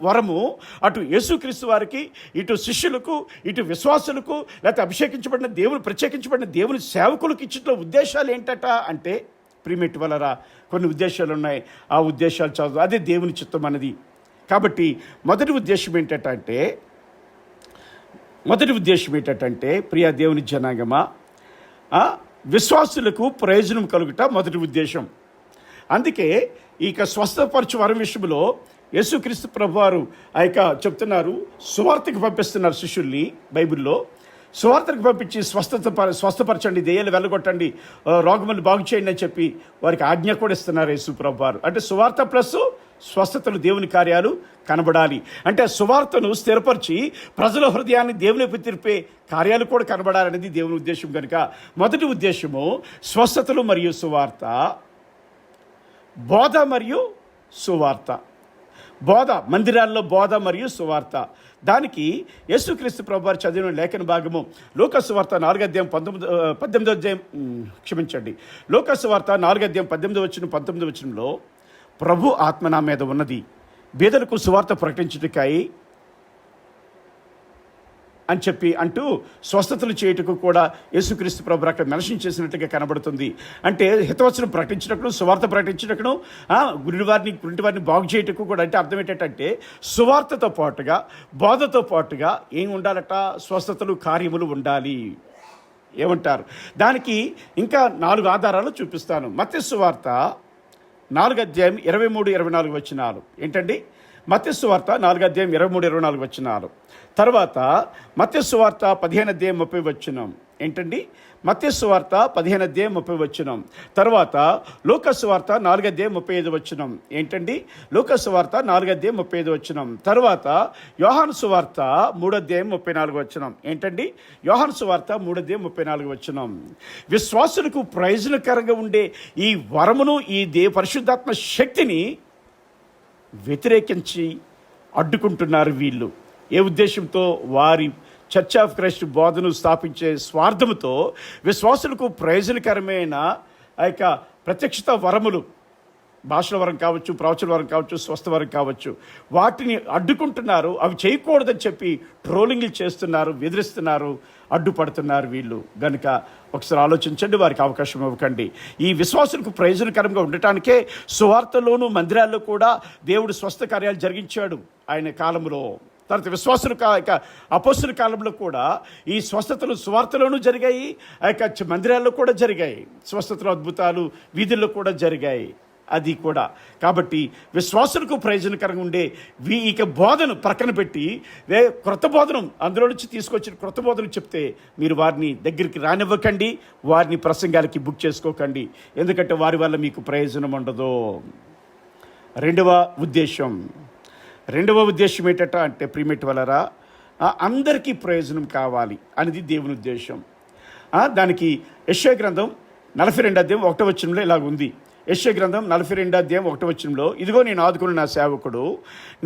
వరము అటు యేసుక్రీస్తు వారికి, ఇటు శిష్యులకు, ఇటు విశ్వాసులకు, లేకపోతే అభిషేకించబడిన దేవుని, ప్రత్యేకించబడిన దేవుని సేవకులకు ఇచ్చిన ఉద్దేశాలు ఏంటట అంటే, ప్రిమిట్ వలరా కొన్ని ఉద్దేశాలు ఉన్నాయి. ఆ ఉద్దేశాలు చదువు, అదే దేవుని చిత్తం అన్నది. కాబట్టి మొదటి ఉద్దేశం ఏంటంటే ప్రియ దేవుని జనాంగమా, విశ్వాసులకు ప్రయోజనం కలుగుట మొదటి ఉద్దేశం. అందుకే ఇక స్వస్థపరచు వరం విషయంలో యేసుక్రీస్తు ప్రభువారు ఆ యొక్క చెప్తున్నారు, సువార్తకు పంపిస్తున్నారు శిష్యుల్ని. బైబిల్లో సువార్తకు పంపించి స్వస్థపరచండి, దెయ్యాలు వెళ్ళగొట్టండి, రోగములు బాగు చేయండి అని చెప్పి వారికి ఆజ్ఞ కూడా ఇస్తున్నారు యేసు ప్రభువారు. అంటే సువార్త ప్లస్ స్వస్థతలు, దేవుని కార్యాలు కనబడాలి. అంటే సువార్తను స్థిరపరిచి ప్రజల హృదయాన్ని దేవుని తిరిపే కార్యాలు కూడా కనబడాలనేది దేవుని ఉద్దేశం. కనుక మొదటి ఉద్దేశము స్వస్థతలు మరియు సువార్త, బోధ మరియు సువార్త. బోధ, మందిరాల్లో బోధ మరియు సువార్త. దానికి యేసుక్రీస్తు ప్రభువారు చదివిన లేఖన భాగము లూకాసు వార్త 4:18 లూకాసు వార్త 4:18-19 ప్రభు ఆత్మ నా మీద ఉన్నది, బీదలకు సువార్త ప్రకటించుటకై అని చెప్పి అంటూ స్వస్థతలు చేయుటకు కూడా యేసుక్రీస్తు ప్రభు అక్కడ మెన్షన్ చేసినట్టుగా కనబడుతుంది. అంటే హితవచనం ప్రకటించినప్పుడు, సువార్త ప్రకటించినప్పుడు, గుంటివారిని బాగు చేయటకు కూడా. అంటే అర్థం ఏంటంటే సువార్తతో పాటుగా, బోధతో పాటుగా ఏం ఉండాలట? స్వస్థతలు, కార్యములు ఉండాలి. ఏమంటారు? దానికి ఇంకా 4 ఆధారాలు చూపిస్తాను. మత్తయి సువార్త 4:23-24 ఏంటండి? మత్తయి సువార్త 4:23-24 తర్వాత మత్తయి సువార్త 15:30 ఏంటండి? మత్తయి సువార్త 15:30 తర్వాత లూకా సువార్త 4:35 ఏంటండి? లూకా సువార్త 4:35 తర్వాత యోహాను సువార్త 3:34 ఏంటండి? యోహాను సువార్త 3:34. విశ్వాసులకు ప్రయోజనకరంగా ఉండే ఈ వరమును, ఈ పరిశుద్ధాత్మ శక్తిని వ్యతిరేకించి అడ్డుకుంటున్నారు వీళ్ళు. ఏ ఉద్దేశంతో? వారి చర్చ్ ఆఫ్ క్రైస్ట్ బోధను స్థాపించే స్వార్థంతో విశ్వాసులకు ప్రయోజనకరమైన ఆ యొక్క ప్రత్యక్షత వరములు, భాషల వరం కావచ్చు, ప్రవచన వరం కావచ్చు, స్వస్థ వరం కావచ్చు, వాటిని అడ్డుకుంటున్నారు. అవి చేయకూడదని చెప్పి ట్రోలింగ్లు చేస్తున్నారు, బెదిరిస్తున్నారు, అడ్డుపడుతున్నారు వీళ్ళు. గనుక ఒకసారి ఆలోచించండి, వారికి అవకాశం ఇవ్వకండి. ఈ విశ్వాసులకు ప్రయోజనకరంగా ఉండటానికే సువార్తలోను, మందిరాల్లో కూడా దేవుడు స్వస్థ కార్యాలు జరిగించాడు ఆయన కాలంలో. తర్వాత విశ్వాసుల అపోస్తుల కాలంలో కూడా ఈ స్వస్థతలు సువార్తలోనూ జరిగాయి, ఆ యొక్క మందిరాల్లో కూడా జరిగాయి. స్వస్థతలు, అద్భుతాలు వీధుల్లో కూడా జరిగాయి. అది కూడా కాబట్టి విశ్వాసులకు ప్రయోజనకరంగా ఉండే ఇక బోధను ప్రక్కన పెట్టి క్రొత్త బోధనం అందులో నుంచి తీసుకొచ్చిన క్రొత్త బోధన చెప్తే మీరు వారిని దగ్గరికి రానివ్వకండి, వారిని ప్రసంగాలకి బుక్ చేసుకోకండి. ఎందుకంటే వారి వల్ల మీకు ప్రయోజనం ఉండదు. రెండవ ఉద్దేశం ఏంటంటే అంటే ప్రిమిట్ వలరా అందరికీ ప్రయోజనం కావాలి అనేది దేవుని ఉద్దేశం. దానికి యెషయా గ్రంథం 42:1 ఇలాగ ఉంది. యెషయా గ్రంథం 42:1 ఇదిగో నేను ఆదుకున్న నా సేవకుడు,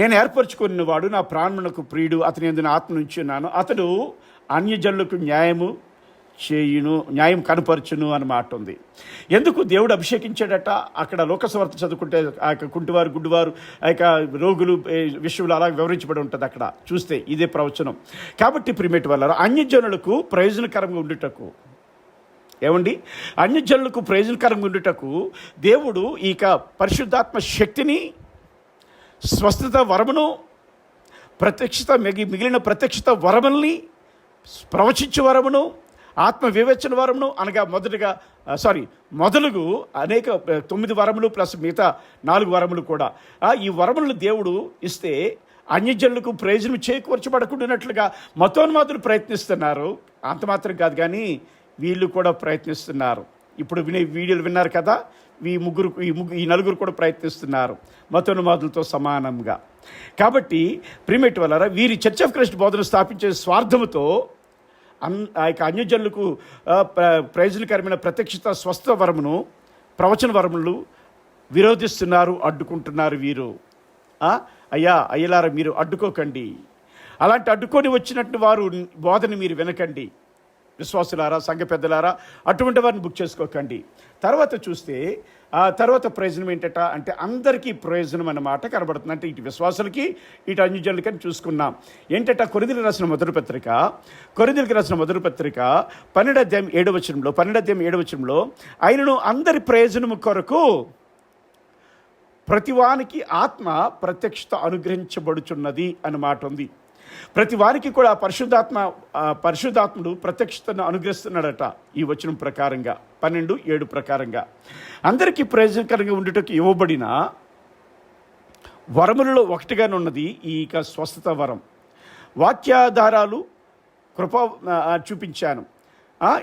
నేను ఏర్పరచుకున్నవాడు, నా ప్రాణమునకు ప్రియుడు, అతని యందు నా ఆత్మ నుంచి ఉన్నాను, అతడు అన్యజనులకు న్యాయం కనపరచును అని మాట ఉంది. ఎందుకు దేవుడు అభిషేకించాడట? అక్కడ లోకసువార్త చదువుకుంటే ఆ యొక్క కుంటివారు, గుడ్డివారు, ఆ యొక్క రోగులు విషయంలో అలా వివరించబడి ఉంటుంది. అక్కడ చూస్తే ఇదే ప్రవచనం. కాబట్టి ప్రిమిట్ వల్ల అన్యజనులకు ప్రయోజనకరంగా ఉండుటకు, ఏమండి, అన్యజనులకు ప్రయోజనకరంగా ఉండుటకు దేవుడు ఇక పరిశుద్ధాత్మ శక్తిని, స్వస్థత వరమును, మిగిలిన ప్రత్యక్షత వరముల్ని, ప్రవచించే వరమును, ఆత్మ వివేచన వరమును, అనగా మొదలుగు అనేక 9 వరములు ప్లస్ మిగతా 4 వరములు కూడా. ఈ వరములను దేవుడు ఇస్తే అన్యజనులకు ప్రయోజనం చేకూర్చబడకుండానట్లుగా మతోన్మాదులు ప్రయత్నిస్తున్నారు. అంత మాత్రం కాదు కానీ వీళ్ళు కూడా ప్రయత్నిస్తున్నారు. ఇప్పుడు వీడియోలు విన్నారు కదా, ఈ నలుగురు కూడా ప్రయత్నిస్తున్నారు మతోన్మాదులతో సమానంగా. కాబట్టి ప్రిమిట్ వల్ల వీరి చర్చ్ ఆఫ్ క్రైస్ట్ బోధన స్థాపించే స్వార్థముతో ఆ యొక్క అన్యజనులకు ప్రయోజనకరమైన ప్రత్యక్షత, స్వస్థ వరమును, ప్రవచన వరములు విరోధిస్తున్నారు, అడ్డుకుంటున్నారు వీరు. అయ్యలారా మీరు అడ్డుకోకండి. అలాంటి అడ్డుకొని వచ్చినట్టు వారు బోధన మీరు వినకండి. విశ్వాసులారా, సంఘ పెద్దలారా, అటువంటి వారిని బుక్ చేసుకోకండి. తర్వాత చూస్తే ఆ తర్వాత ప్రయోజనం ఏంటట అంటే అందరికీ ప్రయోజనం అన్నమాట కనబడుతుంది. అంటే ఇటు విశ్వాసులకి ఇటు అన్యజనులకి అని చూసుకున్నాం. ఏంటట కొరింథీయులకు రాసిన మొదటి పత్రిక 12 అధ్యాయం 7 వచనంలో ఆయనను అందరి ప్రయోజనము కొరకు ప్రతివానికి ఆత్మ ప్రత్యక్షత అనుగ్రహించబడుచున్నది అన్న మాట ఉంది. ప్రతి వారికి కూడా పరిశుద్ధాత్ముడు ప్రత్యక్షతను అనుగ్రహిస్తున్నాడట. ఈ వచనం ప్రకారంగా 12:7 ప్రకారంగా అందరికీ ప్రయోజనకరంగా ఉండుటకు ఇవ్వబడిన వరములలో ఒకటిగానున్నది ఈ స్వస్థత వరం. వాక్యాధారాలు కృప చూపించాను.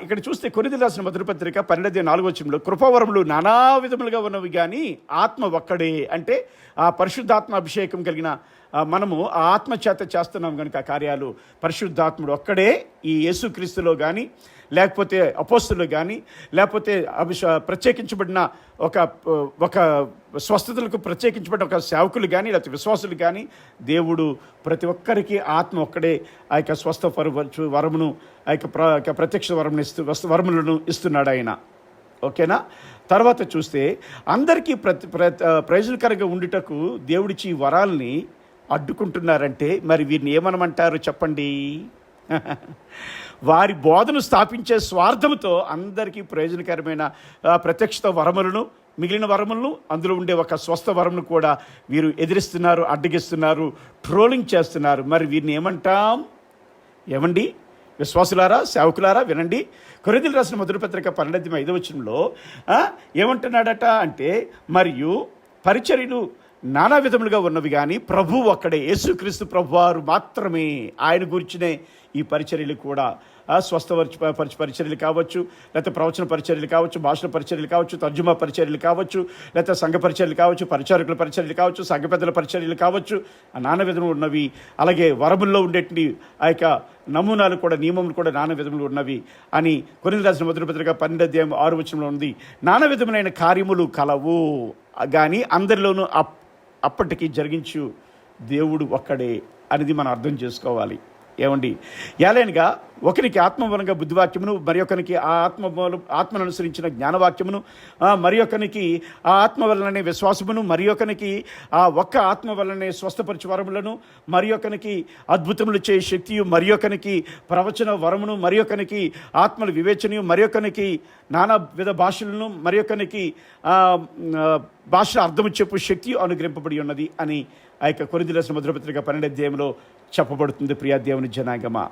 ఇక్కడ చూస్తే కొరింథీయులకు రాసిన మొదటి పత్రిక 12:4 కృపావరములు నానా విధములుగా ఉన్నవి కానీ ఆత్మ ఒక్కడే. అంటే ఆ పరిశుద్ధాత్మ అభిషేకం కలిగిన మనము ఆ ఆత్మ చేత చేస్తున్నాం కనుక ఆ కార్యాలు. పరిశుద్ధాత్ముడు ఒక్కడే ఈ యేసుక్రీస్తులో కానీ, లేకపోతే అపోస్తుల్లో కానీ, లేకపోతే ప్రత్యేకించబడిన ఒక స్వస్థతలకు ప్రత్యేకించబడిన ఒక సేవకులు కానీ, లేకపోతే విశ్వాసులు కానీ, దేవుడు ప్రతి ఒక్కరికి ఆత్మ ఒక్కడే ఆ యొక్క స్వస్థ వరమును, ఆ యొక్క ప్రత్యక్ష వరములను ఇస్తున్నాడు ఆయన. ఓకేనా? తర్వాత చూస్తే అందరికీ ప్రయోజనకరంగా ఉండుటకు దేవుడిచ్చి ఈ వరాల్ని అడ్డుకుంటున్నారంటే మరి వీరిని ఏమనమంటారు చెప్పండి? వారి బోధను స్థాపించే స్వార్థంతో అందరికీ ప్రయోజనకరమైన ప్రత్యక్షత వరములను, మిగిలిన వరములను, అందులో ఉండే ఒక స్వస్థ వరమును కూడా వీరు ఎదిరిస్తున్నారు, అడ్డగిస్తున్నారు, ట్రోలింగ్ చేస్తున్నారు. మరి వీరిని ఏమంటాం? ఏమండి విశ్వాసులారా, సేవకులారా వినండి. కొరింథీయులకు రాసిన మొదటి పత్రిక 12:5 ఏమంటున్నాడట అంటే మరియు పరిచర్యలు నానా విధములుగా ఉన్నవి కానీ ప్రభు ఒక్కడే, యేసుక్రీస్తు ప్రభువారు మాత్రమే. ఆయన గురించినే ఈ పరిచర్యలు కూడా పరిచర్యలు కావచ్చు, లేకపోతే ప్రవచన పరిచర్యలు కావచ్చు, భాషల పరిచర్యలు కావచ్చు, తర్జుమా పరిచర్యలు కావచ్చు, లేకపోతే సంఘ పరిచర్యలు కావచ్చు, పరిచారకుల పరిచర్యలు కావచ్చు, సంఘ పెద్దల పరిచర్యలు కావచ్చు, నానా విధములు ఉన్నవి. అలాగే వరముల్లో ఉండేటి ఆ యొక్క నమూనాలు కూడా, నియమములు కూడా నానా విధములు ఉన్నవి అని కొరింథీయులకు రాసిన మొదటి పత్రిక 12:6 ఉంది. నానా విధములైన కార్యములు కలవు కానీ అందరిలోనూ అప్పటికి జరిగించు దేవుడు ఒక్కడే అనేది మనం అర్థం చేసుకోవాలి. ఏమండి? ఏలైనగా ఒకరికి ఆత్మమూలంగా బుద్ధివాక్యమును, మరి ఒకరికి ఆ ఆత్మను అనుసరించిన జ్ఞానవాక్యమును, మరి ఒకరికి ఆ ఆత్మ వలననే విశ్వాసమును, మరి ఒకరికి ఆ ఒక్క ఆత్మ వలనే స్వస్థపరచు వరములను, మరి ఒకరికి అద్భుతములు చేయ శక్తియు, మరి ఒకరికి ప్రవచన వరమును, మరి ఒకరికి ఆత్మల వివేచనయు, మరి ఒకరికి నానా విధ భాషలను, మరి ఒకరికి భాషల అర్థము చెప్పు శక్తి అనుగ్రహింపబడి ఉన్నది అని ఆ యొక్క కొరింథీయులకు రాసిన మొదటి పత్రిక 12వ అధ్యాయంలో చెప్పబడుతుంది. ప్రియా దేవుని జనాంగమా,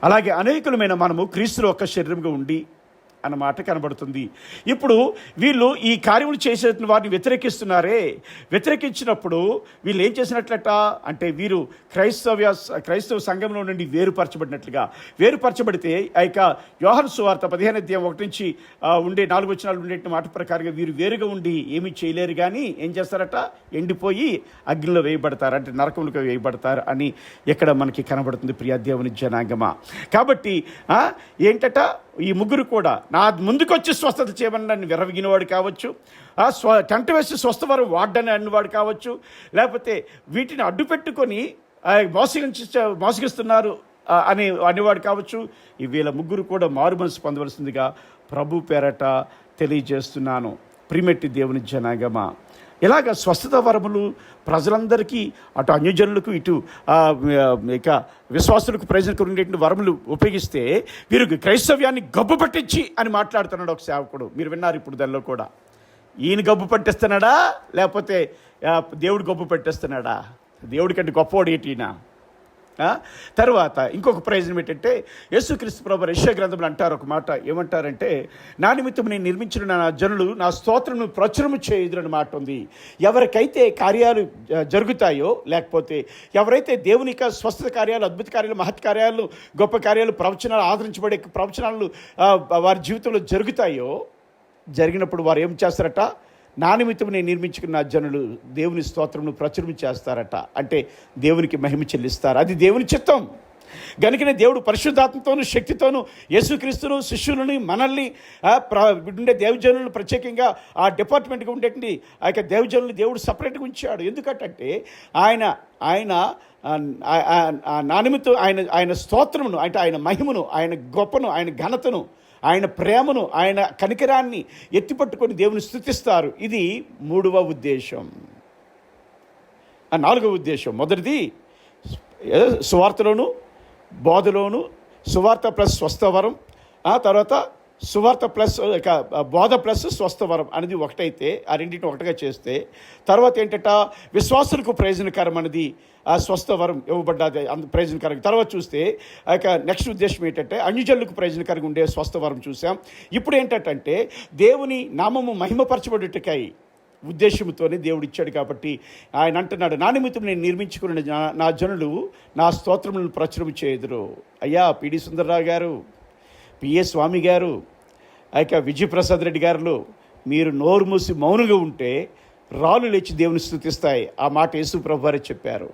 అలాగే అనేకులమైన మనము క్రీస్తులో ఒక్క శరీరంగా ఉండి అన్నమాట కనబడుతుంది. ఇప్పుడు వీళ్ళు ఈ కార్యములు చేసే వారిని వ్యతిరేకించినప్పుడు వీళ్ళు ఏం చేసినట్లట అంటే వీరు క్రైస్తవ సంఘంలో నుండి వేరుపరచబడితే ఆ యొక్క యోహాను సువార్త 15వ అధ్యాయం 1 నుంచి ఉండే 4 వచనాలు ఉండే మాట ప్రకారంగా వీరు వేరుగా ఉండి ఏమీ చేయలేరు కానీ ఏం చేస్తారట? ఎండిపోయి అగ్నిలో వేయబడతారు, అంటే నరకంలో వేయబడతారు అని ఇక్కడ మనకి కనబడుతుంది. ప్రియా దేవుని జనాంగమా, కాబట్టి ఏంటట ఈ ముగ్గురు కూడా నా ముందుకొచ్చి స్వస్థత చేయమని నన్ను విరవగినవాడు కావచ్చు, టెంట వేసి స్వస్థవరం వాడ్డని అన్నవాడు కావచ్చు, లేకపోతే వీటిని అడ్డు పెట్టుకొని మోసగిస్తున్నారు అనేవాడు కావచ్చు. ఈ వీళ్ళ ముగ్గురు కూడా మారు మనసు పొందవలసిందిగా ప్రభు పేరట తెలియజేస్తున్నాను. ప్రియమెట్టి దేవుని జనాంగమా, ఇలాగ స్వస్థత వరములు ప్రజలందరికీ, అటు అన్యజనులకు ఇటు ఇక విశ్వాసులకు ప్రయోజనకరమైనటువంటి వరములు ఉపయోగిస్తే వీరు క్రైస్తవ్యాన్ని గబ్బు పట్టించి అని మాట్లాడుతున్నాడు ఒక సేవకుడు. మీరు విన్నారు ఇప్పుడు దానిలో కూడా. ఈయన గబ్బు పట్టిస్తున్నాడా లేకపోతే దేవుడు గబ్బు పెట్టేస్తున్నాడా? దేవుడి కంటే గొప్పవాడు ఏంటినా? తర్వాత ఇంకొక ప్రయోజనం ఏంటంటే యేసుక్రీస్తు ప్రభువు యెషయా గ్రంథంలో అంటారు ఒక మాట. ఏమంటారంటే నా నిమిత్తం నేను నిర్మించిన నా జనులు నా స్తోత్రమును ప్రచురము చేయుదురని మాట ఉంది. ఎవరికైతే కార్యాలు జరుగుతాయో, లేకపోతే ఎవరైతే దేవుని యొక్క స్వస్థత కార్యాలు, అద్భుత కార్యాలు, మహత్ కార్యాలు, గొప్ప కార్యాలు, ప్రవచనాలు, ఆదరించబడే ప్రవచనాలు వారి జీవితంలో జరిగినప్పుడు వారు ఏం చేస్తారట? నా నిమిత్తం నేను నిర్మించుకున్న జనులు దేవుని స్తోత్రమును ప్రచురం చేస్తారట. అంటే దేవునికి మహిమ చెల్లిస్తారు. అది దేవుని చిత్తం. గనుకనే దేవుడు పరిశుద్ధాత్మతోనూ శక్తితోనూ యేసుక్రీస్తును శిష్యులని మనల్ని ఉండే దేవజనులను ప్రత్యేకంగా ఆ డిపార్ట్మెంట్గా ఉండేటువంటి ఆ యొక్క దేవజనులను దేవుడు సపరేట్గా ఉంచాడు. ఎందుకంటే ఆయన నా నిమిత్తం ఆయన స్తోత్రమును అంటే ఆయన మహిమను, ఆయన గొప్పను, ఆయన ఘనతను, ఆయన ప్రేమను, ఆయన కనికరాన్ని ఎత్తిపట్టుకొని దేవుని స్తుతిస్తారు. ఇది 3వ ఉద్దేశం. 4వ ఉద్దేశం, మొదటిది సువార్తలోను బోధలోను, సువార్త ప్లస్ స్వస్థవరం, తర్వాత సువార్త ప్లస్ బోధ ప్లస్ స్వస్థవరం అనేది ఒకటైతే ఆ రెండింటిని ఒకటిగా చేస్తే, తర్వాత ఏంటంటే విశ్వాసులకు ప్రయోజనకరం అనేది ఆ స్వస్థవరం ఇవ్వబడ్డది, ప్రయోజనకరం. తర్వాత చూస్తే ఆ యొక్క నెక్స్ట్ ఉద్దేశం ఏంటంటే అన్యజనులకు ప్రయోజనకరంగా ఉండే స్వస్థవరం చూసాం. ఇప్పుడు ఏంటంటే దేవుని నామము మహిమపరచబడుటకై ఉద్దేశంతోనే దేవుడు ఇచ్చాడు. కాబట్టి ఆయన అంటున్నాడు, నా నిమిత్తం నేను నిర్మించుకున్న నా జనులు నా స్తోత్రములను ప్రచురం చేయుదురు. అయ్యా పిడి సుందరరావు గారు, పిఏ స్వామి గారు, ఆ యొక్క విజయప్రసాద్ రెడ్డి గారు, మీరు నోరు మూసి మౌనంగా ఉంటే రాళ్ళు లేచి దేవుని స్తుతిస్తాయి. ఆ మాట యేసు ప్రభు వారే చెప్పారు.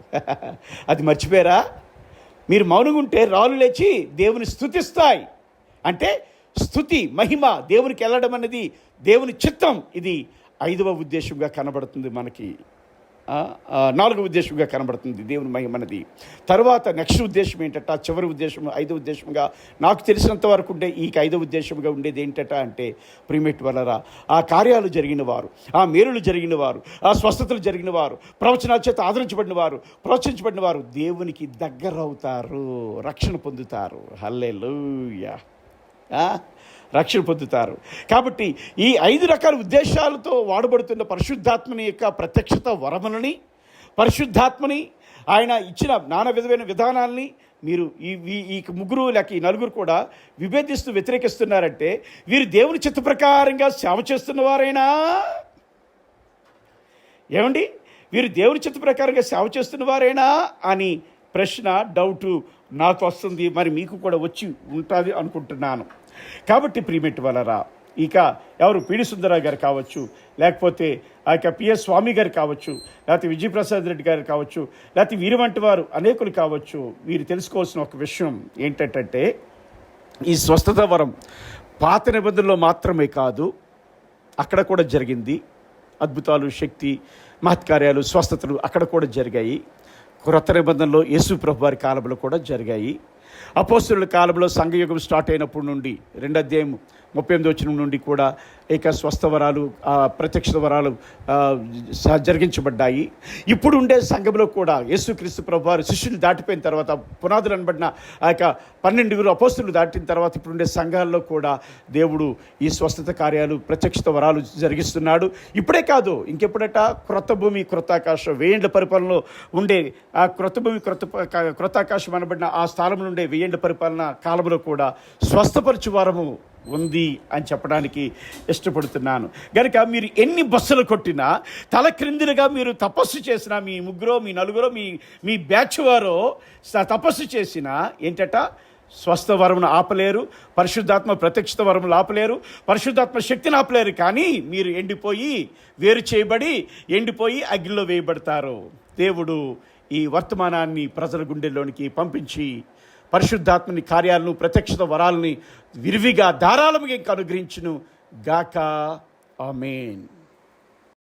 అది మర్చిపోయారా? మీరు మౌనంగా ఉంటే రాళ్ళు లేచి దేవుని స్తుతిస్తాయి అంటే స్తుతి మహిమ దేవునికి వెళ్ళడం అనేది దేవుని చిత్తం. ఇది 5వ ఉద్దేశంగా కనబడుతుంది మనకి. 4వ ఉద్దేశంగా కనబడుతుంది దేవుని మహిమనది. తర్వాత నెక్స్ట్ ఉద్దేశం ఏంటంటే చివరి ఉద్దేశం 5వ ఉద్దేశంగా నాకు తెలిసినంత వరకు ఉండే ఈ 5వ ఉద్దేశంగా ఉండేది ఏంటంటే అంటే ప్రిమేట్ వలన ఆ కార్యాలు జరిగిన వారు, ఆ మేలులు జరిగిన వారు, ఆ స్వస్థతలు జరిగిన వారు, ప్రవచనాల చేత ఆదరించబడిన వారు, ప్రోత్సహించబడిన వారు దేవునికి దగ్గర అవుతారు, రక్షణ పొందుతారు. హల్లెలూయా, రక్షణ పొందుతారు. కాబట్టి ఈ 5 రకాల ఉద్దేశాలతో వాడబడుతున్న పరిశుద్ధాత్మని యొక్క ప్రత్యక్షత వరములని, పరిశుద్ధాత్మని ఆయన ఇచ్చిన నానా విధమైన విధానాల్ని మీరు ఈ ముగ్గురు లేక ఈ నలుగురు కూడా విభేదిస్తూ వ్యతిరేకిస్తున్నారంటే వీరు దేవుని చిత్త ప్రకారంగా సేవ చేస్తున్నవారైనా? ఏమండి, వీరు దేవుని చిత్త ప్రకారంగా సేవ చేస్తున్నవారైనా అని ప్రశ్న, డౌటు నాకు వస్తుంది, మరి మీకు కూడా వచ్చి ఉంటుంది అనుకుంటున్నాను. కాబట్టి ప్రియమెట్ వలరా ఇక ఎవరు పిడి సుందరరావు గారు కావచ్చు, లేకపోతే ఆ యొక్క పిఎస్ స్వామి గారు కావచ్చు, లేకపోతే విజయప్రసాద్ రెడ్డి గారు కావచ్చు, లేకపోతే వీరి వంటి వారు అనేకులు కావచ్చు, వీరు తెలుసుకోవాల్సిన ఒక విషయం ఏంటంటే ఈ స్వస్థత వరం పాత నిబంధనలో మాత్రమే కాదు, అక్కడ కూడా జరిగింది. అద్భుతాలు, శక్తి, మహత్కార్యాలు, స్వస్థతలు అక్కడ కూడా జరిగాయి. క్రొత్త నిబంధనలో యేసు ప్రభు వారి కాలంలో కూడా జరిగాయి. అపోస్తలుల కాలంలో సంఘయుగం స్టార్ట్ అయినప్పటి నుండి 2వ అధ్యాయం 38వ వచనం నుండి కూడా ఏక స్వస్థ వరాలు, ప్రత్యక్ష వరాలు జరిగించబడ్డాయి. ఇప్పుడు ఉండే సంఘంలో కూడా యేసుక్రీస్తు ప్రభువారు శిష్యులు దాటిపోయిన తర్వాత, పునాదులు అనబడిన ఆ యొక్క 12 అపోస్తలులు దాటిన తర్వాత ఇప్పుడు ఉండే సంఘాల్లో కూడా దేవుడు ఈ స్వస్థత కార్యాలు, ప్రత్యక్ష వరాలు జరిగిస్తున్నాడు. ఇప్పుడే కాదు, ఇంకెప్పుడట క్రొత్త భూమి క్రొత్త ఆకాశం, 1000 ఏళ్ల పరిపాలనలో ఉండే ఆ క్రొత్త భూమి క్రొత్త ఆకాశం అనబడిన ఆ స్థానంలో ఉండే 1000 ఏళ్ల పరిపాలన కాలంలో కూడా స్వస్థపరచు వారము ఉంది అని చెప్పడానికి ఇష్టపడుతున్నాను. కనుక మీరు ఎన్ని బస్సులు కొట్టినా, తల క్రిందిగా మీరు తపస్సు చేసినా, మీ ముగ్గురో మీ నలుగురో మీ బ్యాచ్ వారో తపస్సు చేసినా ఏంటట స్వస్థ వరమును ఆపలేరు, పరిశుద్ధాత్మ ప్రత్యక్షత వరములు ఆపలేరు, పరిశుద్ధాత్మ శక్తిని ఆపలేరు. కానీ మీరు ఎండిపోయి, వేరు చేయబడి, ఎండిపోయి అగ్నిలో వేయబడతారు. దేవుడు ఈ వర్తమానాన్ని ప్రజల గుండెల్లోనికి పంపించి పరిశుద్ధాత్మని కార్యాలను, ప్రత్యక్షత వరాలని విరివిగా ధారాళంగా అనుగ్రహించును గాక. ఆమేన్.